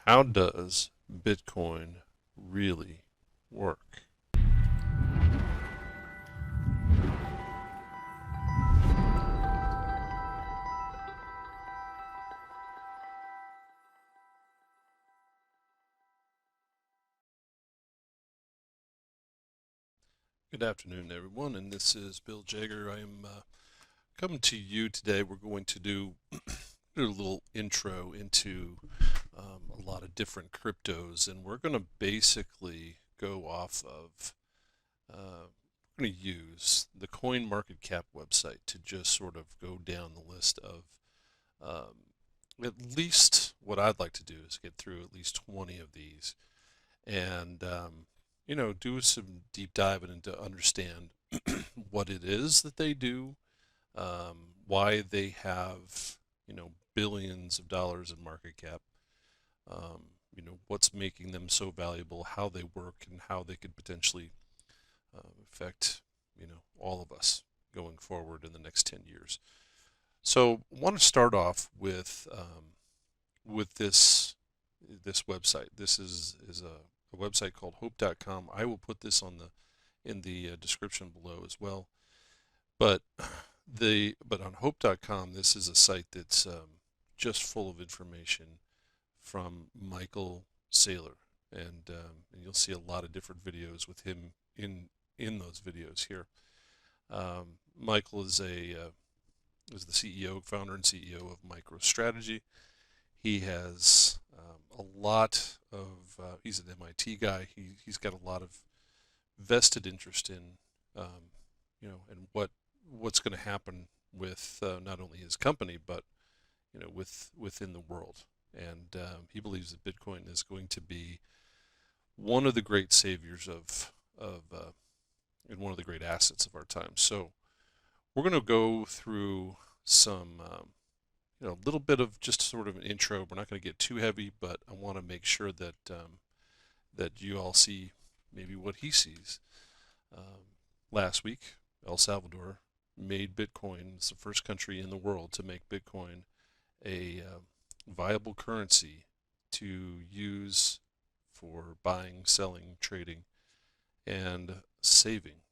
How does Bitcoin really work? Good afternoon, everyone, and this is Bill Jagger. I am coming to you today. We're going to do a little intro into a lot of different cryptos, and we're going to basically go off of, we're going to use the CoinMarketCap website to just sort of go down the list of at least what I'd like to do is get through at least 20 of these and do some deep diving into understand what it is that they do, why they have billions of dollars in market cap, what's making them so valuable, how they work, and how they could potentially affect all of us going forward in the next 10 years. So I want to start off with this website. This is a website called hope.com. I will put this on the in the description below as well. But on hope.com, this is a site that's just full of information from Michael Saylor, and you'll see a lot of different videos with him in those videos here. Michael is the CEO, founder and CEO of MicroStrategy. He has a lot of, he's an MIT guy. He's got a lot of vested interest in, and what's going to happen with not only his company, but, within the world. And he believes that Bitcoin is going to be one of the great saviors and one of the great assets of our time. So we're going to go through some, a little bit of just sort of an intro. We're not going to get too heavy, but I want to make sure that that you all see maybe what he sees. Last week, El Salvador made Bitcoin. It's the first country in the world to make Bitcoin a viable currency to use for buying, selling, trading, and saving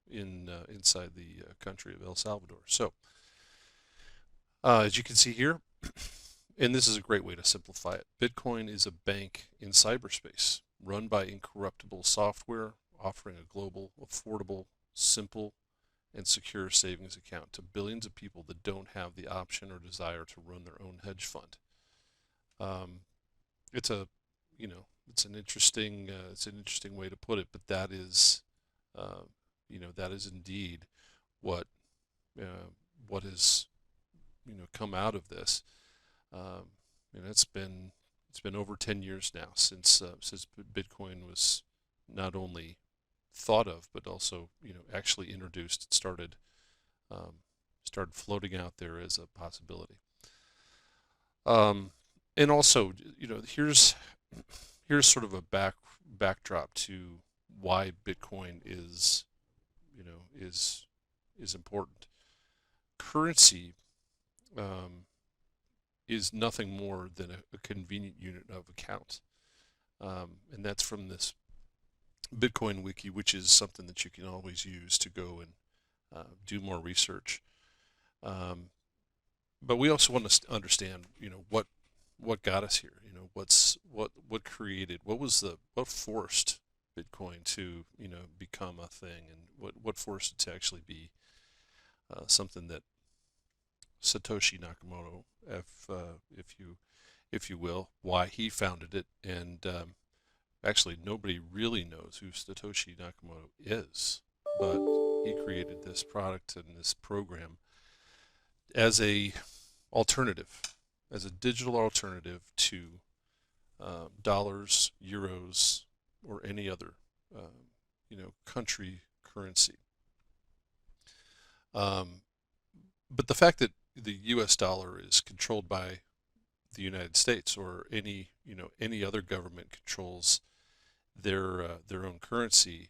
inside the country of El Salvador. So, as you can see here, and this is a great way to simplify it, Bitcoin is a bank in cyberspace run by incorruptible software, offering a global, affordable, simple, and secure savings account to billions of people that don't have the option or desire to run their own hedge fund. It's a, it's an interesting way to put it, but that is, that is indeed what, what has, come out of this. And it's been over 10 years now since Bitcoin was not only thought of, but also actually introduced. It started floating out there as a possibility. And also, here's sort of a backdrop to why Bitcoin is important. Currency is nothing more than a convenient unit of account, and that's from this Bitcoin wiki, which is something that you can always use to go and do more research. But we also want to understand, what got us here. What created, what forced Bitcoin to, become a thing, and what forced it to actually be something that Satoshi Nakamoto, if you will, why he founded it, and actually nobody really knows who Satoshi Nakamoto is, but he created this product and this program as a alternative, as a digital alternative to dollars, euros, or any other country currency. But the fact that the U.S. dollar is controlled by the United States, or any other government controls their own currency,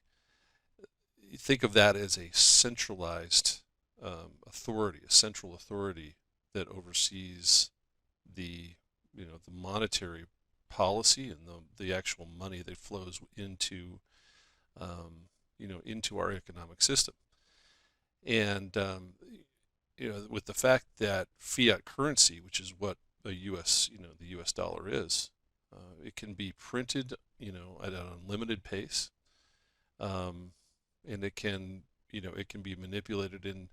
you think of that as a centralized authority, a central authority that oversees the the monetary policy and the actual money that flows into into our economic system. And with the fact that fiat currency, which is what the U.S. dollar is, it can be printed, at an unlimited pace, um, and it can be manipulated in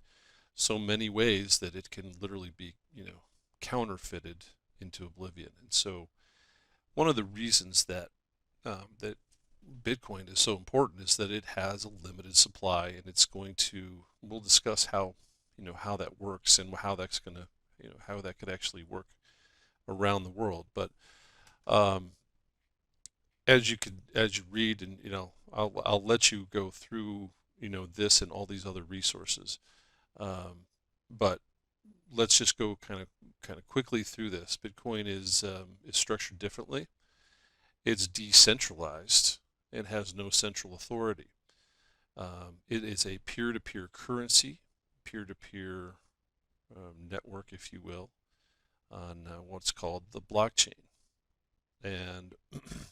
so many ways that it can literally be, counterfeited into oblivion. And so, one of the reasons that Bitcoin is so important is that it has a limited supply, and it's going to. We'll discuss how that works and how that's going to, how that could actually work around the world. But um, as you read, and I'll let you go through this and all these other resources. But let's just go kind of quickly through this. Bitcoin is structured differently. It's decentralized and has no central authority. It is a peer-to-peer currency, peer-to-peer network, if you will, on what's called the blockchain. And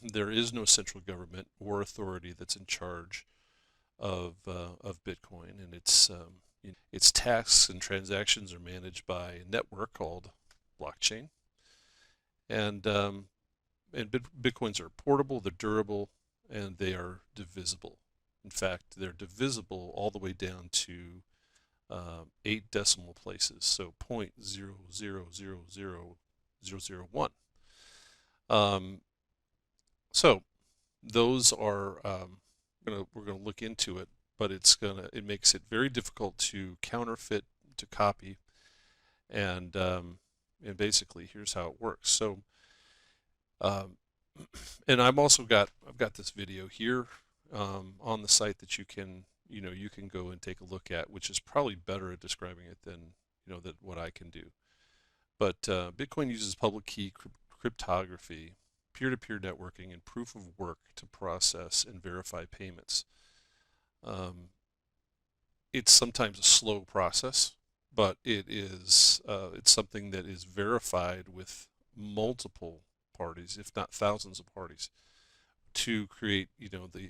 there is no central government or authority that's in charge of Bitcoin, and its tasks and transactions are managed by a network called blockchain. And Bitcoins are portable, they're durable, and they are divisible. In fact, they're divisible all the way down to 8 decimal places, so 0.0000001. So those are we're gonna look into it, but it makes it very difficult to counterfeit, to copy, and basically here's how it works. So um, and I've got this video here on the site that you can go and take a look at, which is probably better at describing it than than what I can do. But Bitcoin uses public key cryptography, peer-to-peer networking, and proof of work to process and verify payments. Um, it's sometimes a slow process, but it's something that is verified with multiple parties, if not thousands of parties, to create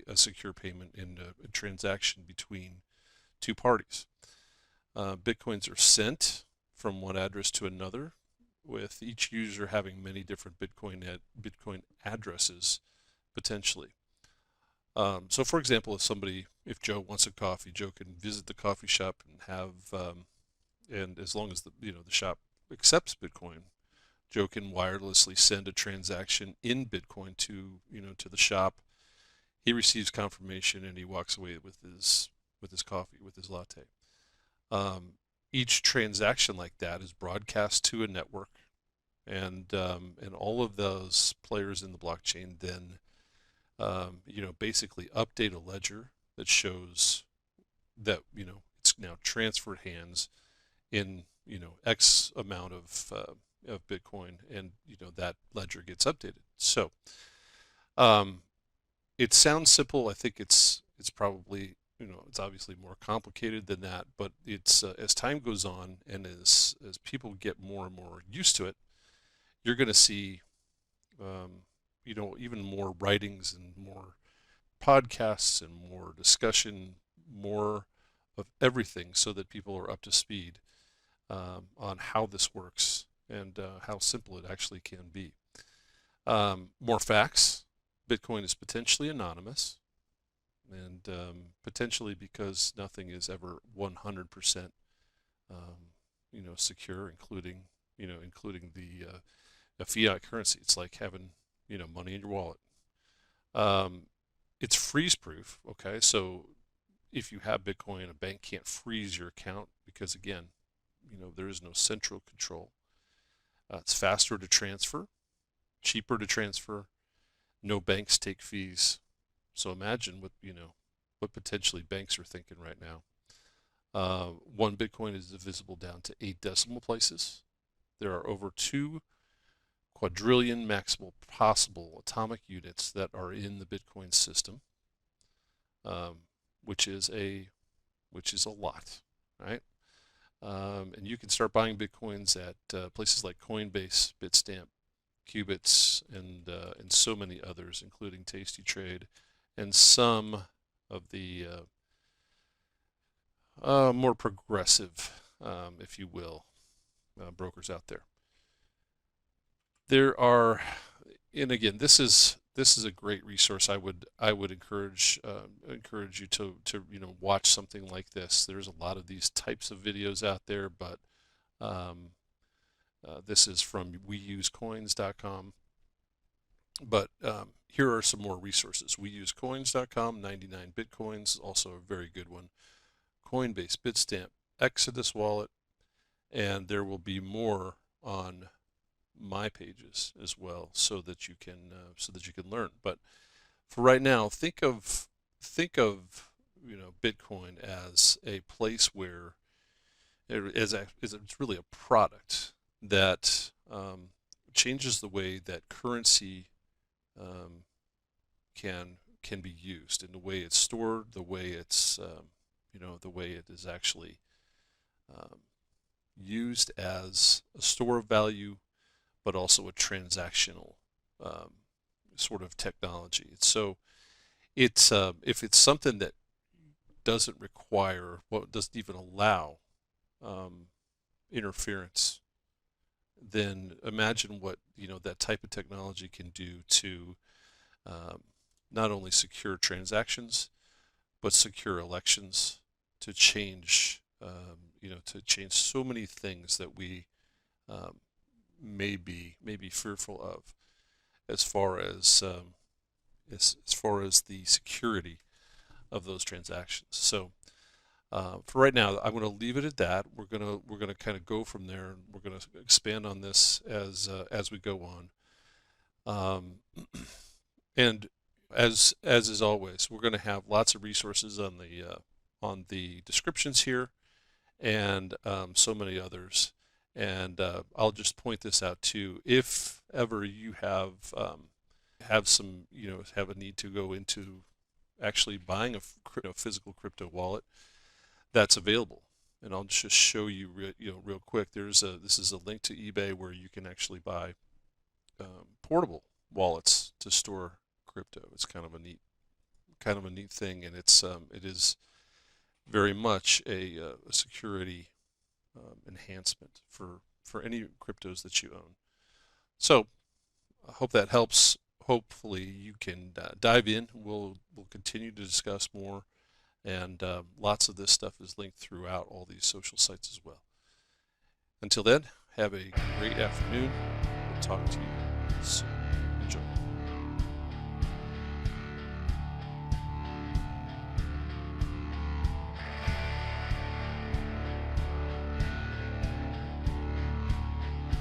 a secure payment in a transaction between two parties. Bitcoins are sent from one address to another, with each user having many different Bitcoin addresses potentially. So, for example, if Joe wants a coffee, Joe can visit the coffee shop and and as long as the shop accepts Bitcoin, Joe can wirelessly send a transaction in Bitcoin to the shop. He receives confirmation and he walks away with his coffee, with his latte. Um, each transaction like that is broadcast to a network, and all of those players in the blockchain then basically update a ledger that shows that it's now transferred hands in X amount of Bitcoin, and that ledger gets updated. So um, it sounds simple. I think it's probably it's obviously more complicated than that, but it's as time goes on and as people get more and more used to it, you're going to see even more writings and more podcasts and more discussion, more of everything, so that people are up to speed on how this works and how simple it actually can be. More facts. Bitcoin is potentially anonymous, and potentially because nothing is ever 100% secure, including the fiat currency. It's like having money in your wallet. Um, it's freeze proof. Okay, so if you have Bitcoin, a bank can't freeze your account because, again, there is no central control. It's faster to transfer, cheaper to transfer. No banks take fees. So imagine what potentially banks are thinking right now. One Bitcoin is divisible down to 8 decimal places. There are over 2 quadrillion maximal possible atomic units that are in the Bitcoin system, um, which is a lot, right? And you can start buying Bitcoins at places like Coinbase, Bitstamp, Qubits, and so many others, including Tasty Trade, and some of the more progressive, if you will, brokers out there. There are, and again, this is a great resource. I would encourage you to watch something like this. There's a lot of these types of videos out there, but um, this is from weusecoins.com. But here are some more resources. Weusecoins.com, 99 Bitcoins, also a very good one. Coinbase, Bitstamp, Exodus Wallet, and there will be more on my pages as well, so that you can learn. But for right now, think of Bitcoin as a place where it's really a product that changes the way that currency can be used, and the way it's stored, the way it's the way it is actually used as a store of value, but also a transactional sort of technology. So it's if it's something that doesn't require, well, doesn't even allow interference, then imagine what that type of technology can do to not only secure transactions, but secure elections, to change so many things that we may be fearful of, as far as the security of those transactions. So for right now, I'm going to leave it at that. We're gonna kind of go from there, and we're going to expand on this as we go on. And as is always, we're going to have lots of resources on the descriptions here, and so many others. And I'll just point this out too. If ever you have some, have a need to go into actually buying a physical crypto wallet, that's available. And I'll just show you real quick. This is a link to eBay where you can actually buy portable wallets to store crypto. It's kind of a neat thing, and it is very much a security enhancement for any cryptos that you own. So I hope that helps. Hopefully you can dive in. We'll continue to discuss more, and lots of this stuff is linked throughout all these social sites as well. Until then, have a great afternoon. We'll talk to you soon. Enjoy.